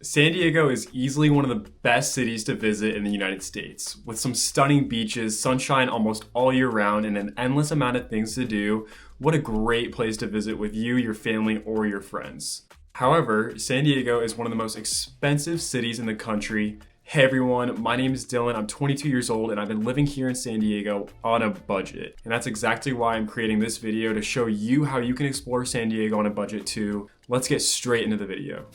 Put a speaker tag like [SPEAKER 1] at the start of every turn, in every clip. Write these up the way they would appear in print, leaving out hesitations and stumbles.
[SPEAKER 1] San Diego is easily one of the best cities to visit in the United States, with some stunning beaches, sunshine almost all year round, and an endless amount of things to do. What a great place to visit with you, your family, or your friends. However, San Diego is one of the most expensive cities in the country. Hey everyone, my name is Dylan, I'm 22 years old, and I've been living here in San Diego on a budget. And that's exactly why I'm creating this video, to show you how you can explore San Diego on a budget too. Let's get straight into the video.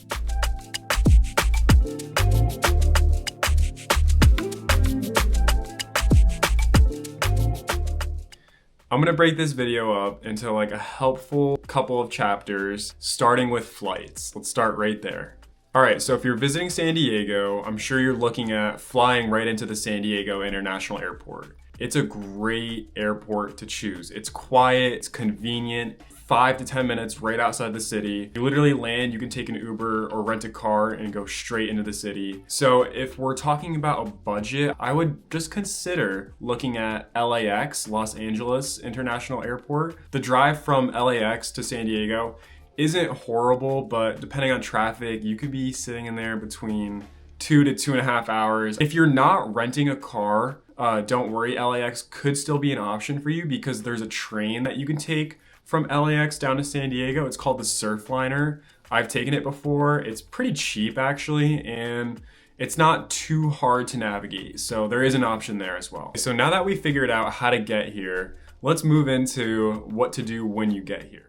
[SPEAKER 1] I'm gonna break this video up into like a helpful couple of chapters, starting with flights. Let's start right there. All right, so if you're visiting San Diego, I'm sure you're looking at flying right into the San Diego International Airport. It's a great airport to choose. It's quiet, it's convenient, 5 to 10 minutes right outside the city. You literally land, you can take an Uber or rent a car and go straight into the city. So if we're talking about a budget, I would just consider looking at LAX, Los Angeles International Airport. The drive from LAX to San Diego isn't horrible, but depending on traffic, you could be sitting in there between 2 to 2.5 hours. If you're not renting a car, don't worry, LAX could still be an option for you because there's a train that you can take from LAX down to San Diego. It's called the Surfliner. I've taken it before. It's pretty cheap actually, and it's not too hard to navigate. So there is an option there as well. So now that we figured out how to get here, let's move into what to do when you get here.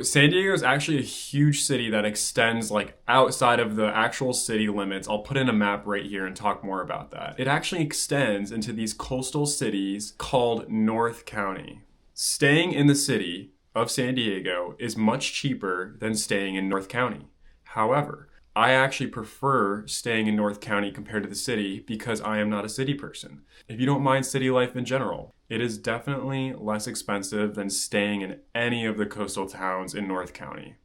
[SPEAKER 1] San Diego is actually a huge city that extends like outside of the actual city limits. I'll put in a map right here and talk more about that. It actually extends into these coastal cities called North County. Staying in the city of San Diego is much cheaper than staying in North County. However, I actually prefer staying in North County compared to the city because I am not a city person. If you don't mind city life in general, it is definitely less expensive than staying in any of the coastal towns in North County.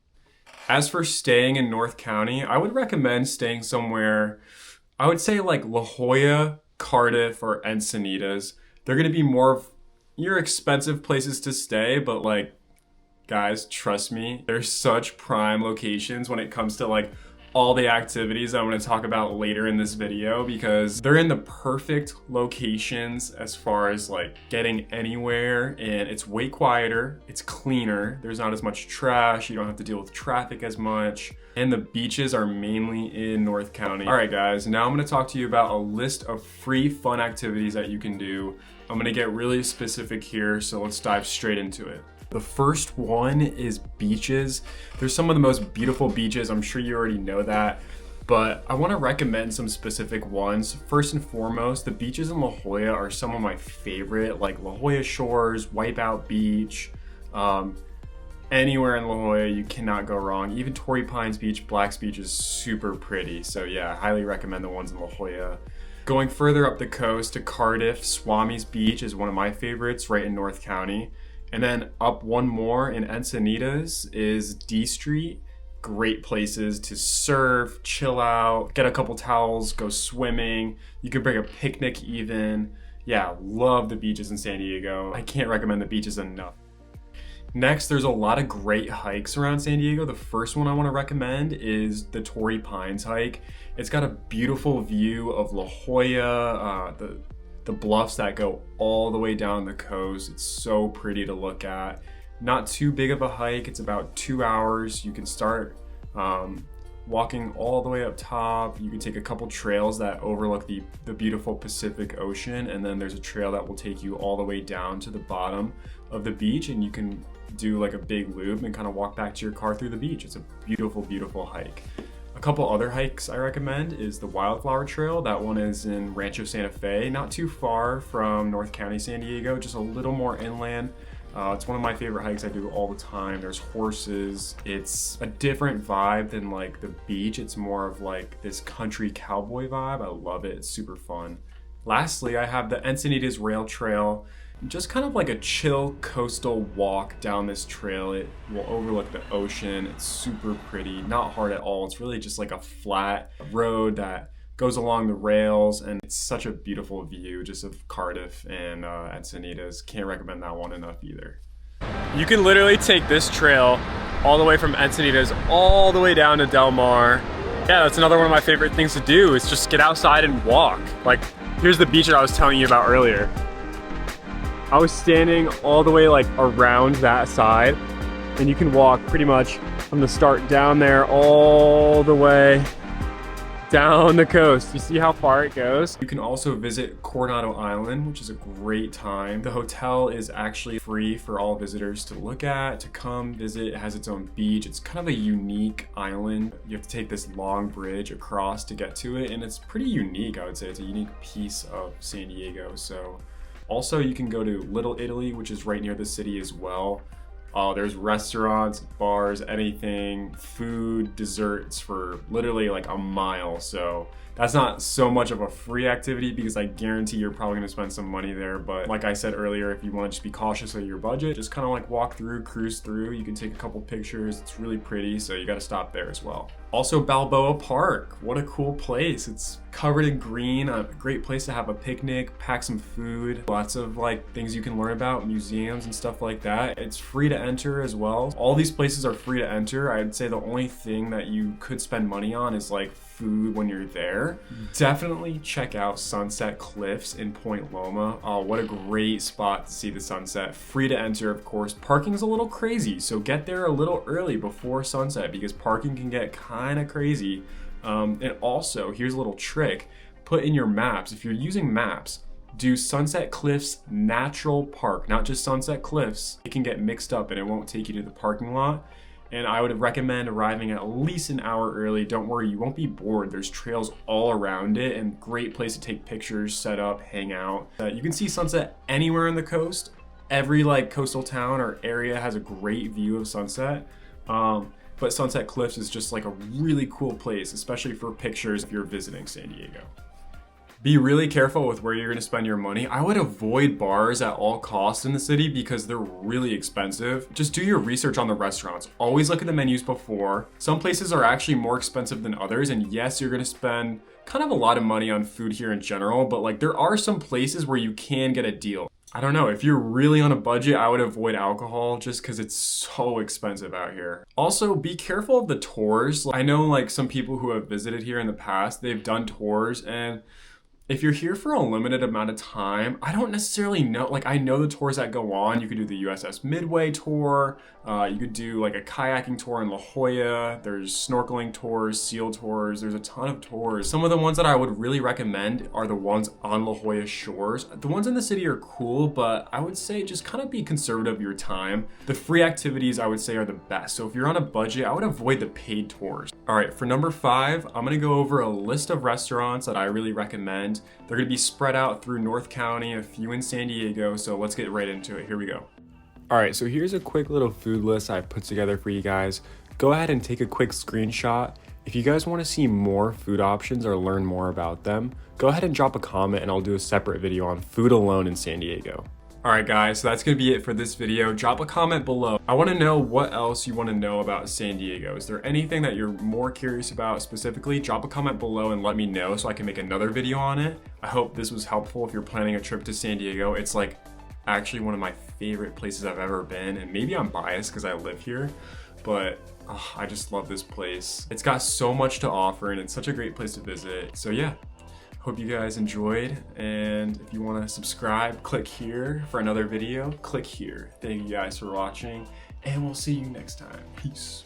[SPEAKER 1] As for staying in North County, I would recommend staying somewhere, I would say like La Jolla, Cardiff, or Encinitas. They're gonna be more of your expensive places to stay, but like, guys, trust me, they're such prime locations when it comes to like all the activities I'm going to talk about later in this video, because they're in the perfect locations as far as like getting anywhere, and it's way quieter, it's cleaner, there's not as much trash, you don't have to deal with traffic as much, and the beaches are mainly in North County. All right guys, now I'm going to talk to you about a list of free fun activities that you can do. I'm going to get really specific here, so let's dive straight into it. The first one is beaches. There's some of the most beautiful beaches. I'm sure you already know that, but I want to recommend some specific ones. First and foremost, the beaches in La Jolla are some of my favorite, like La Jolla Shores, Wipeout Beach. Anywhere in La Jolla, you cannot go wrong. Even Torrey Pines Beach, Black's Beach is super pretty. So yeah, I highly recommend the ones in La Jolla. Going further up the coast to Cardiff, Swami's Beach is one of my favorites, right in North County. And then up one more in Encinitas is D Street. Great places to surf, chill out, get a couple towels, go swimming. You could bring a picnic even. Yeah, love the beaches in San Diego. I can't recommend the beaches enough. Next, there's a lot of great hikes around San Diego. The first one I want to recommend is the Torrey Pines hike. It's got a beautiful view of La Jolla, the bluffs that go all the way down the coast. It's so pretty to look at. Not too big of a hike. It's about 2 hours. You can start walking all the way up top. You can take a couple trails that overlook the beautiful Pacific Ocean, and then there's a trail that will take you all the way down to the bottom of the beach, and you can do like a big loop and kind of walk back to your car through the beach. It's a beautiful, beautiful hike. A couple other hikes I recommend is the Wildflower Trail. That one is in Rancho Santa Fe, not too far from North County, San Diego, just a little more inland. It's one of my favorite hikes I do all the time. There's horses. It's a different vibe than like the beach. It's more of like this country cowboy vibe. I love it. It's super fun. Lastly, I have the Encinitas Rail Trail. Just kind of like a chill coastal walk down this trail. It will overlook the ocean. It's super pretty, not hard at all. It's really just like a flat road that goes along the rails, and it's such a beautiful view just of Cardiff and Encinitas. Can't recommend that one enough either. You can literally take this trail all the way from Encinitas all the way down to Del Mar. Yeah, that's another one of my favorite things to do is just get outside and walk. Like, here's the beach that I was telling you about earlier. I was standing all the way like around that side, and you can walk pretty much from the start down there all the way down the coast. You see how far it goes? You can also visit Coronado Island, which is a great time. The hotel is actually free for all visitors to look at, to come visit. It has its own beach. It's kind of a unique island. You have to take this long bridge across to get to it, and it's pretty unique, I would say. It's a unique piece of San Diego. So also you can go to Little Italy, which is right near the city as well. There's restaurants, bars, anything, food, desserts for literally like a mile. So that's not so much of a free activity because I guarantee you're probably gonna spend some money there. But like I said earlier, if you wanna just be cautious of your budget, just kind of like walk through, cruise through. You can take a couple pictures. It's really pretty, so you gotta stop there as well. Also Balboa Park, what a cool place. It's covered in green, a great place to have a picnic, pack some food, lots of like things you can learn about, museums and stuff like that. It's free to enter as well. All these places are free to enter. I'd say the only thing that you could spend money on is like food when you're there. Definitely check out Sunset Cliffs in Point Loma. Oh, what a great spot to see the sunset. Free to enter, of course. Parking is a little crazy, so get there a little early before sunset because parking can get kind of crazy. And also, here's a little trick. Put in your maps, if you're using maps, do Sunset Cliffs Natural Park, not just Sunset Cliffs. It can get mixed up and it won't take you to the parking lot. And I would recommend arriving at least an hour early. Don't worry, you won't be bored. There's trails all around it and great place to take pictures, set up, hang out. You can see sunset anywhere on the coast. Every like coastal town or area has a great view of sunset. But Sunset Cliffs is just like a really cool place, especially for pictures if you're visiting San Diego. Be really careful with where you're gonna spend your money. I would avoid bars at all costs in the city because they're really expensive. Just do your research on the restaurants. Always look at the menus before. Some places are actually more expensive than others, and yes, you're gonna spend kind of a lot of money on food here in general, but like there are some places where you can get a deal. I don't know, if you're really on a budget, I would avoid alcohol just because it's so expensive out here. Also, be careful of the tours. I know like some people who have visited here in the past, they've done tours, and if you're here for a limited amount of time, I don't necessarily know, like I know the tours that go on. You could do the USS Midway tour, you could do like a kayaking tour in La Jolla, there's snorkeling tours, seal tours, there's a ton of tours. Some of the ones that I would really recommend are the ones on La Jolla shores. The ones in the city are cool, but I would say just kind of be conservative of your time. The free activities I would say are the best. So if you're on a budget, I would avoid the paid tours. All right, for number 5, I'm gonna go over a list of restaurants that I really recommend. They're gonna be spread out through North County, a few in San Diego, so let's get right into it. Here we go. All right, so here's a quick little food list I put together for you guys. Go ahead and take a quick screenshot. If you guys wanna see more food options or learn more about them, go ahead and drop a comment and I'll do a separate video on food alone in San Diego. All right guys, so that's gonna be it for this video. Drop a comment below. I wanna know what else you wanna know about San Diego. Is there anything that you're more curious about specifically? Drop a comment below and let me know so I can make another video on it. I hope this was helpful if you're planning a trip to San Diego. It's like actually one of my favorite places I've ever been, and maybe I'm biased because I live here, but I just love this place. It's got so much to offer and it's such a great place to visit. So yeah. Hope you guys enjoyed, and if you want to subscribe, click here for another video. Click here. Thank you guys for watching, and we'll see you next time. Peace.